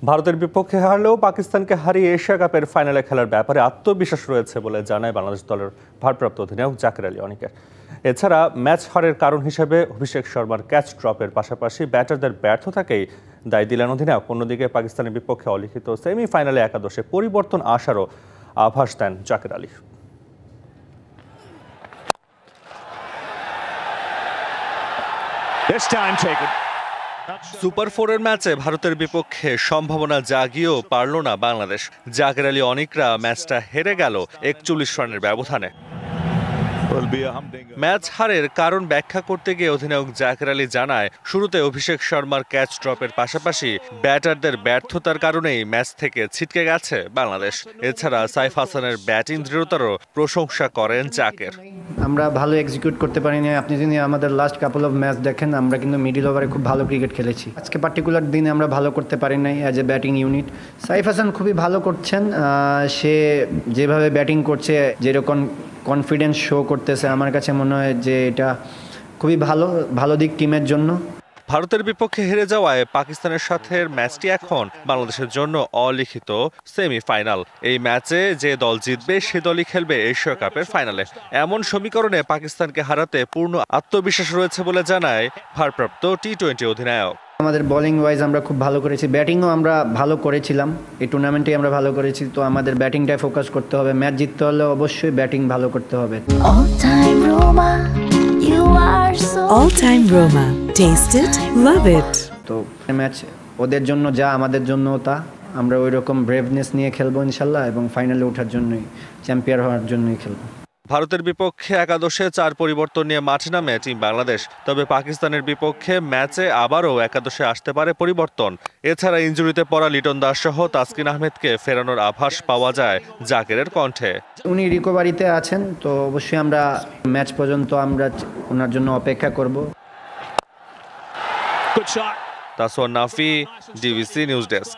ভারতের বিপক্ষে হারলেও পাকিস্তানকে হারিয়ে এশিয়া কাপের ফাইনালে খেলার ব্যাপারে আত্মবিশ্বাস রয়েছে বলে জানায় বাংলাদেশ দলের ভারপ্রাপ্ত অধিনায়ক জাকের আলী অনিকের। এছাড়া ম্যাচ হারের কারণ হিসেবে অভিষেক শর্মার ক্যাচ ড্রপের পাশাপাশি ব্যাটারদের ব্যর্থতাকেই দায় দিলেন অধিনায়ক। অন্যদিকে পাকিস্তানের বিপক্ষে অলিখিত সেমিফাইনালে একাদশে পরিবর্তন আসারও আভাস দেন জাকের আলী। সুপার ফোরের ম্যাচে ভারতের বিপক্ষে সম্ভাবনা জাগিয়েও পারল না বাংলাদেশ। জাকের আলী অনিকরা ম্যাচটা হেরে গেল 41 রানের ব্যবধানে। ম্যাচ হারের কারণ ব্যাখ্যা করতে গিয়ে অধিনায়ক জাকের আলী জানায়, শুরুতে অভিষেক শর্মার ক্যাচ ড্রপের পাশাপাশি ব্যাটারদের ব্যর্থতার কারণেই ম্যাচ থেকে ছিটকে গেছে বাংলাদেশ। এছাড়া সাইফ হাসানের ব্যাটিং দৃঢ়তারও প্রশংসা করেন জাকের। আমরা ভালো এক্সিকিউট করতে পারিনি। আপনি যদি আমাদের লাস্ট কাপল অফ ম্যাচ দেখেন, আমরা কিন্তু মিডল ওভারে খুব ভালো ক্রিকেট খেলেছি। আজকে পার্টিকুলার দিনে আমরা ভালো করতে পারি নাই as a batting unit. Saif Hasan খুবই ভালো করছেন। সে যেভাবে ব্যাটিং করছে, যেরকম কনফিডেন্স শো করতেছে, আমার কাছে মনে হয় যে এটা খুবই ভালো দিক টিমের জন্য। ভারতের বিপক্ষে হেরে যাওয়ায় পাকিস্তানের সাথে ম্যাচটি এখন বাংলাদেশের জন্য অলিখিত সেমিফাইনাল। এই ম্যাচে যে দল জিতবে সে দলই খেলবে এশিয়া কাপের ফাইনালে। এমন সমীকরণে পাকিস্তানকে হারাতে পূর্ণ আত্মবিশ্বাস রয়েছে বলে জানায় ভারপ্রাপ্ত টি-20 অধিনায়ক। আমাদের বোলিং ওয়াইজ আমরা খুব ভালো করেছি, ব্যাটিংও আমরা ভালো করেছিলাম। এই টুর্নামেন্টে আমরা ভালো করেছি, তো আমাদের ব্যাটিংটায় ফোকাস করতে হবে। ম্যাচ জিততে হলে অবশ্যই ব্যাটিং ভালো করতে হবে। All time Roma. Taste it, love it. তো ম্যাচ ওদের জন্য যা আমাদের জন্য তা, আমরা ওই রকম ব্রেভনেস নিয়ে খেলবো ইনশাল্লাহ, এবং ফাইনালে ওঠার জন্যই, চ্যাম্পিয়ন হওয়ার জন্যই খেলবো। ভারতের বিপক্ষে একাদশে 4 পরিবর্তন নিয়ে মাঠে নামে টিম বাংলাদেশ। তবে পাকিস্তানের বিপক্ষে ম্যাচে আবারও একাদশে আসতে পারে পরিবর্তন। এছাড়া ইনজুরিতে পড়া লিটন দাস সহ তাসকিন আহমেদকে ফেরানোর আভাস পাওয়া যায় জাকেরের কণ্ঠে। উনি রিকভারিতে আছেন, তো অবশ্যই আমরা ম্যাচ পর্যন্ত আমরা ওনার জন্য অপেক্ষা করব। তাসওয়ান নাফি, ডিবিসি নিউজ ডেস্ক।